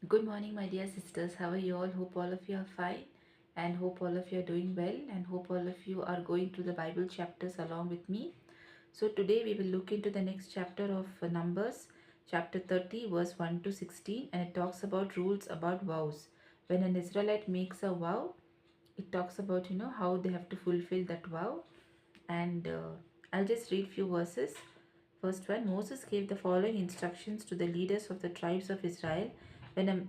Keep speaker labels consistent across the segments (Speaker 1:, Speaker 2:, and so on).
Speaker 1: Good morning, my dear sisters. How are you all? Hope all of you are fine and hope all of you are doing well and hope all of you are going through the Bible chapters along with me. So, today we will look into the next chapter of Numbers, chapter 30, verse 1 to 16, and it talks about rules about vows. When an Israelite makes a vow, it talks about how they have to fulfill that vow. And I'll just read few verses. First one, Moses gave the following instructions to the leaders of the tribes of Israel.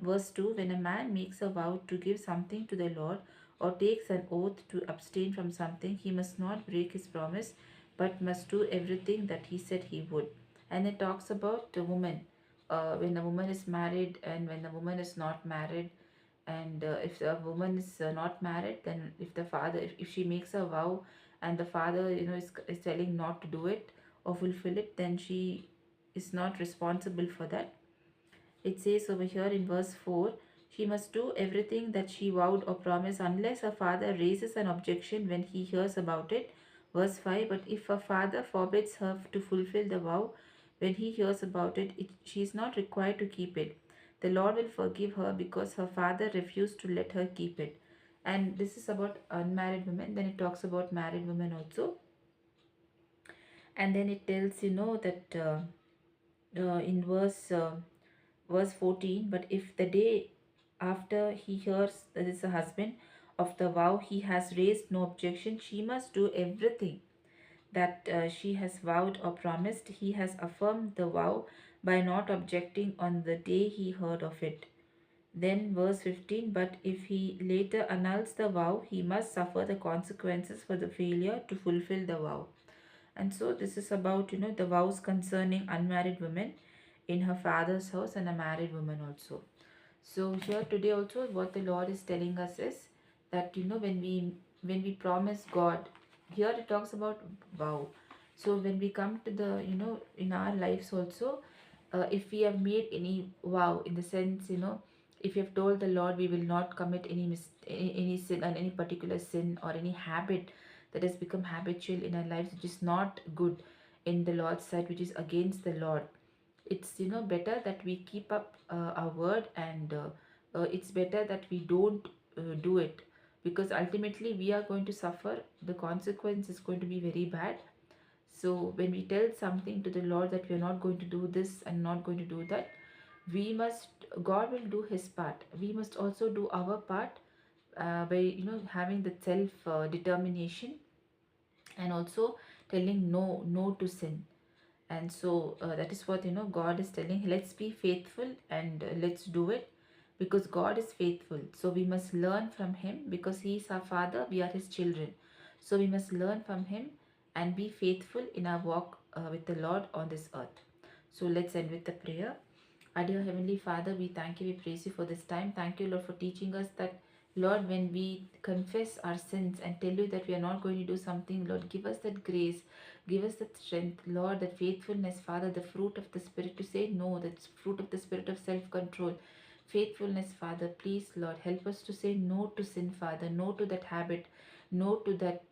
Speaker 1: Verse 2, when a man makes a vow to give something to the Lord or takes an oath to abstain from something, he must not break his promise but must do everything that he said he would. And it talks about a woman. When a woman is married and when a woman is not married, and if the woman is not married, then if the father, if she makes a vow and the father is telling not to do it or fulfill it, then she is not responsible for that. It says over here in verse 4, she must do everything that she vowed or promised unless her father raises an objection when he hears about it. Verse 5, but if her father forbids her to fulfill the vow when he hears about it, she is not required to keep it. The Lord will forgive her because her father refused to let her keep it. And this is about unmarried women. Then it talks about married women also. And then it tells that in verse 14, but if the day after he hears that is the husband of the vow he has raised no objection, she must do everything that she has vowed or promised. He has affirmed the vow by not objecting on the day he heard of it. Then verse 15, but if he later annuls the vow, he must suffer the consequences for the failure to fulfill the vow. And so this is about the vows concerning unmarried women in her father's house and a married woman also. So here today also what the Lord is telling us is that when we promise God, here it talks about vow. So when we come to the in our lives also, if we have made any vow, in the sense if you have told the Lord we will not commit any sin, or any particular sin or any habit that has become habitual in our lives, which is not good in the Lord's sight, which is against the Lord, it's better that we keep up our word, and it's better that we don't do it, because ultimately we are going to suffer. The consequence is going to be very bad. So when we tell something to the Lord that we are not going to do this and not going to do that, we must, God will do his part, we must also do our part, by having the self determination, and also telling no to sin. And so that is what God is telling, let's be faithful, and let's do it, because God is faithful. So we must learn from him, because he is our father, we are his children. So we must learn from him and be faithful in our walk with the Lord on this earth. So let's end with the prayer. Our dear Heavenly Father, we thank you, we praise you for this time. Thank you, Lord, for teaching us that, Lord, when we confess our sins and tell you that we are not going to do something, Lord, give us that grace, give us that strength, Lord, that faithfulness, Father, the fruit of the Spirit to say no, that fruit of the Spirit of self control, faithfulness, Father. Please, Lord, help us to say no to sin, Father, no to that habit, no to that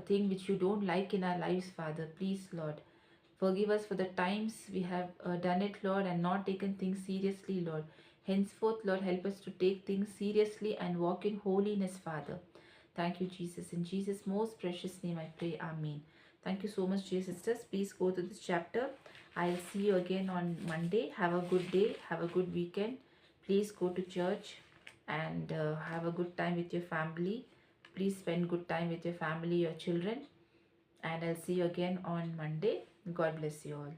Speaker 1: thing which you don't like in our lives, Father. Please, Lord. Forgive us for the times we have done it, Lord, and not taken things seriously, Lord. Henceforth, Lord, help us to take things seriously and walk in holiness, Father. Thank you, Jesus. In Jesus' most precious name I pray. Amen. Thank you so much, dear sisters. Please go to this chapter. I'll see you again on Monday. Have a good day. Have a good weekend. Please go to church and have a good time with your family. Please spend good time with your family, your children. And I'll see you again on Monday. God bless you all.